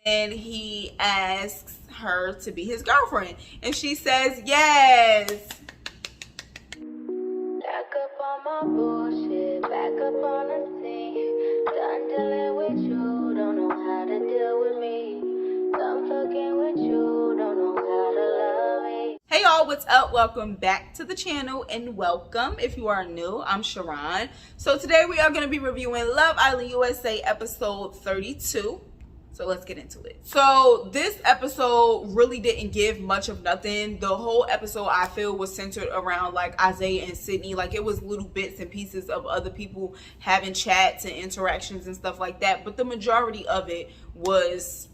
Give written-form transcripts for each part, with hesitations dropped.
and he asks her to be his girlfriend, and she says yes. Back up on my bullshit, back up on the scene. Done dealing with you, don't know how to deal with me. Done fucking with you, don't know how to love me. Hey y'all, what's up? Welcome back to the channel, and welcome if you are new. I'm Sharon. So today we are going to be reviewing Love Island USA episode 32. So let's get into it. So this episode really didn't give much of nothing. The whole episode, I feel, was centered around like Isaiah and Sydney. Like it was little bits and pieces of other people having chats and interactions and stuff like that. But the majority of it was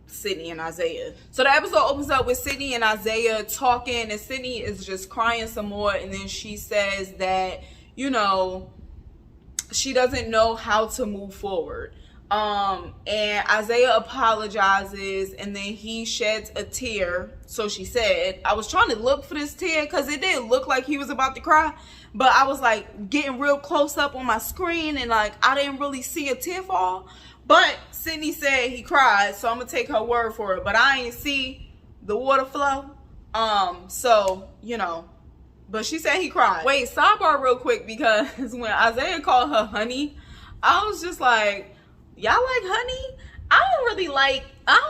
Sydney and Isaiah. So the episode opens up with Sydney and Isaiah talking, and Sydney is just crying some more. And then she says that, you know, she doesn't know how to move forward. And Isaiah apologizes, and then he sheds a tear. So she said, I was trying to look for this tear because it didn't look like he was about to cry, but I was like getting real close up on my screen, and like I didn't really see a tear fall. But Sydney said he cried, so I'm gonna take her word for it. But I ain't see the water flow. So you know, but she said he cried. Wait, sidebar real quick, because when Isaiah called her honey, I was just like, y'all like honey? I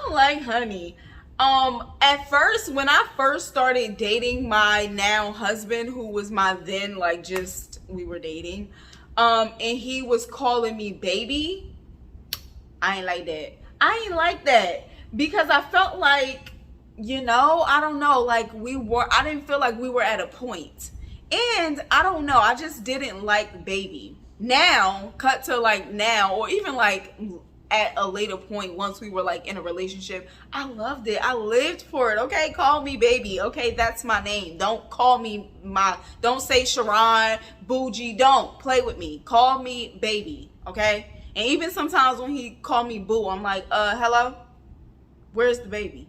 don't like honey. At first, when I first started dating my now husband, who was my then, like, just, we were dating, and he was calling me baby, I ain't like that. I ain't like that because I felt like, you know, I don't know, like I didn't feel like we were at a point. And I don't know, I just didn't like baby. Now, cut to like now, or even like at a later point once we were like in a relationship, I loved it. I lived for it. Okay, call me baby. Okay, that's my name. Don't call me don't say Sharon, bougie. Don't play with me. Call me baby. Okay. And even sometimes when he called me boo, I'm like, hello, where's the baby?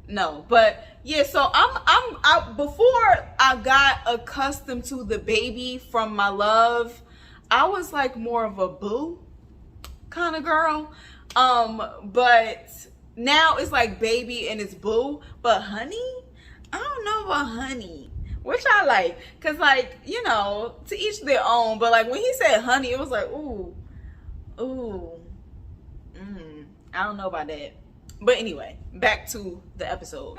No, but yeah, so before I got accustomed to the baby from my love, I was like more of a boo kind of girl. But now it's like baby and it's boo. But honey, I don't know about honey, which I like, cause like, you know, to each their own. But like when he said honey, it was like, ooh, I don't know about that. But anyway, back to the episode.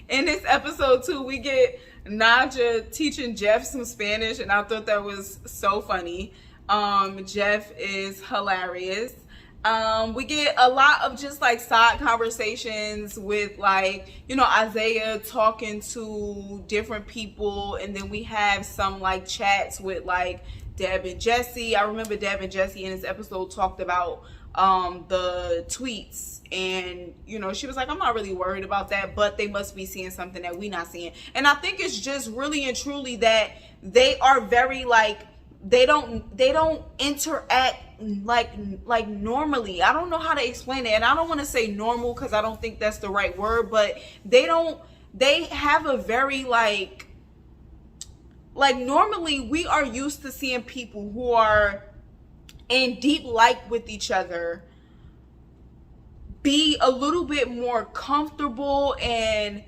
In this episode too, we get Naja teaching Jeff some Spanish, and I thought that was so funny. Jeff is hilarious. We get a lot of just like side conversations with, like, you know, Isaiah talking to different people, and then we have some like chats with like Deb and Jesse. I remember Deb and Jesse in this episode talked about the tweets, and you know, she was like, I'm not really worried about that, but they must be seeing something that we not seeing. And I think it's just really and truly that they are very like, they don't interact like normally. I don't know how to explain it, and I don't want to say normal because I don't think that's the right word, but they have a very like normally we are used to seeing people who are in deep like with each other be a little bit more comfortable and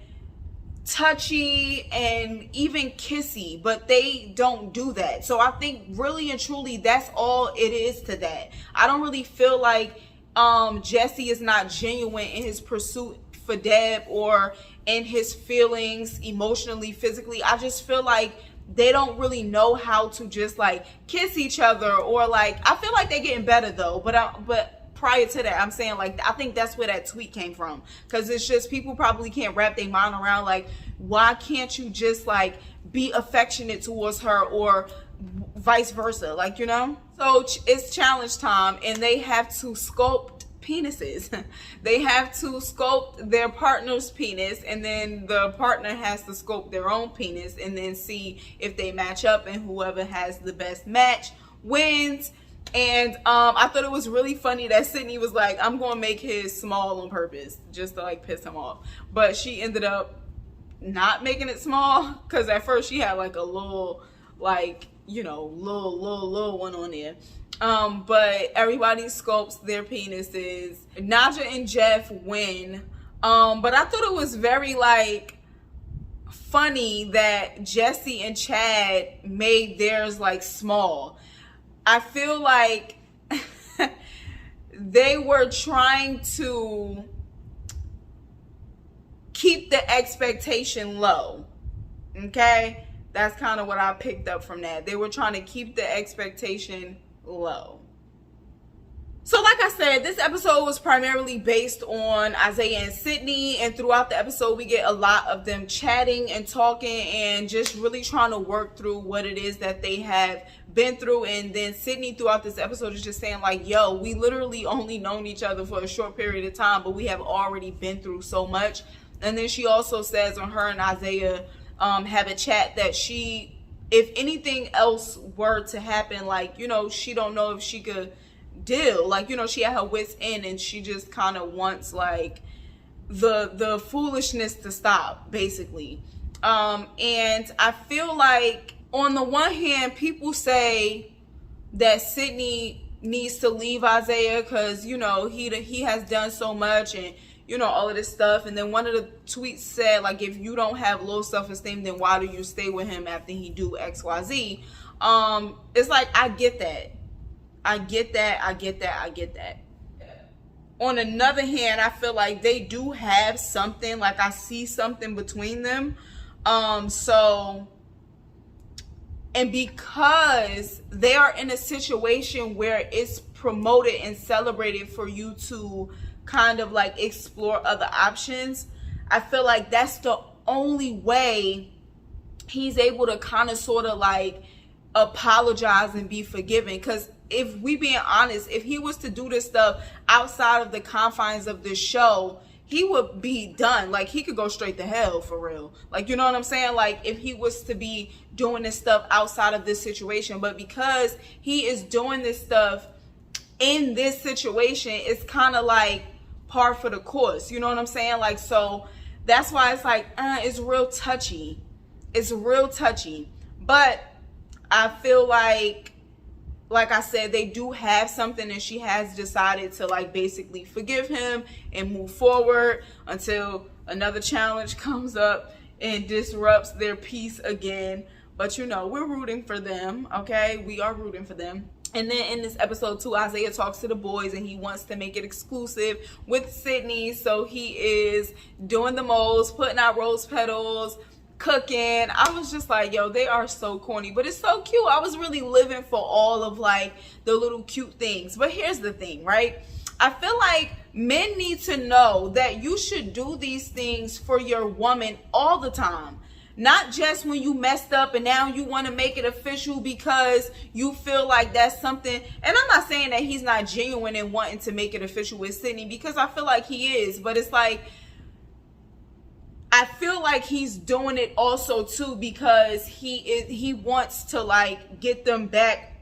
touchy and even kissy, but they don't do that. So I think really and truly that's all it is to that. I don't really feel like Jesse is not genuine in his pursuit for Deb or in his feelings emotionally, physically. I just feel like they don't really know how to just like kiss each other, or like, I feel like they're getting better though, but prior to that, I'm saying like, I think that's where that tweet came from, because it's just people probably can't wrap their mind around like, why can't you just like be affectionate towards her, or vice versa, like, you know. So it's challenge time, and they have to sculpt penises. They have to sculpt their partner's penis, and then the partner has to sculpt their own penis, and then see if they match up, and whoever has the best match wins. And I thought it was really funny that Sydney was like, I'm gonna make his small on purpose just to like piss him off, but she ended up not making it small, because at first she had like a little, like, little one on there. But everybody sculpts their penises. Naja and Jeff win. But I thought it was very like funny that Jesse and Chad made theirs like small. I feel like they were trying to keep the expectation low. Okay? That's kind of what I picked up from that. They were trying to keep the expectation low. So like I said, this episode was primarily based on Isaiah and Sydney, and throughout the episode we get a lot of them chatting and talking and just really trying to work through what it is that they have been through. And then Sydney throughout this episode is just saying like, yo, we literally only known each other for a short period of time, but we have already been through so much. And then she also says when her and Isaiah have a chat that she, if anything else were to happen, like, she don't know if she could deal, like, she had her wits end, and she just kind of wants like the foolishness to stop, basically. And I feel like on the one hand, people say that Sydney needs to leave Isaiah because he has done so much and all of this stuff. And then one of the tweets said like, if you don't have low self-esteem, then why do you stay with him after he do XYZ? It's like, I get that. On another hand, I feel like they do have something, like I see something between them. And because they are in a situation where it's promoted and celebrated for you to kind of like explore other options, I feel like that's the only way he's able to kind of sort of like apologize and be forgiven. Because if we being honest, if he was to do this stuff outside of the confines of this show, he would be done. Like, he could go straight to hell for real. Like, you know what I'm saying? Like, if he was to be doing this stuff outside of this situation. But because he is doing this stuff in this situation, it's kind of like par for the course. You know what I'm saying? Like, so that's why it's like, it's real touchy. It's real touchy. But I feel like I said, they do have something, and she has decided to like basically forgive him and move forward until another challenge comes up and disrupts their peace again. But we're rooting for them, okay? We are rooting for them. And then in this episode too, Isaiah talks to the boys and he wants to make it exclusive with Sydney. So he is doing the most, putting out rose petals, cooking. I was just like, yo, they are so corny, but it's so cute. I was really living for all of like the little cute things. But here's the thing, right? I feel like men need to know that you should do these things for your woman all the time. Not just when you messed up and now you want to make it official because you feel like that's something. And I'm not saying that he's not genuine in wanting to make it official with Sydney, because I feel like he is. But it's like, I feel like he's doing it also too because he wants to like get them back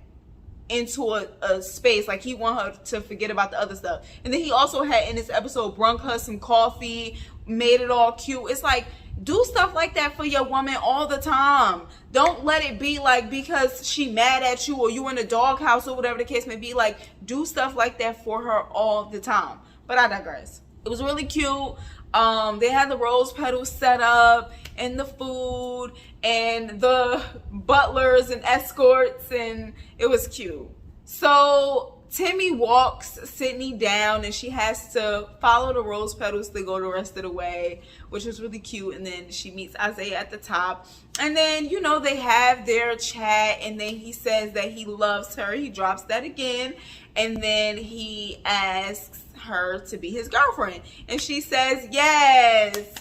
into a space. Like, he want her to forget about the other stuff. And then he also had in this episode brung her some coffee, made it all cute. It's like, do stuff like that for your woman all the time. Don't let it be like because she mad at you or you in the doghouse or whatever the case may be. Like, do stuff like that for her all the time. But I digress. It was really cute. They had the rose petals set up and the food and the butlers and escorts, and it was cute. So Timmy walks Sydney down and she has to follow the rose petals to go the rest of the way, which was really cute. And then she meets Isaiah at the top. And then, they have their chat, and then he says that he loves her. He drops that again. And then he asks her to be his girlfriend. And she says, yes.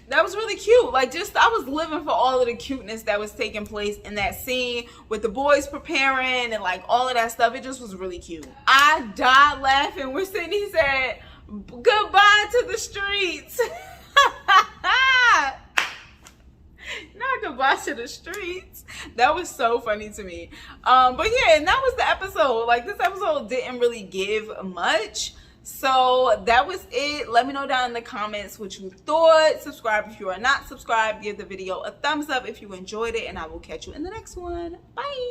That was really cute. Like, I was living for all of the cuteness that was taking place in that scene with the boys preparing and like all of that stuff. It just was really cute. I died laughing when Sydney said, goodbye to the streets. Not goodbye to the streets. That was so funny to me. But yeah, and that was the episode. Like, this episode didn't really give much. So that was it. Let me know down in the comments what you thought. Subscribe if you are not subscribed. Give the video a thumbs up if you enjoyed it, and I will catch you in the next one. Bye.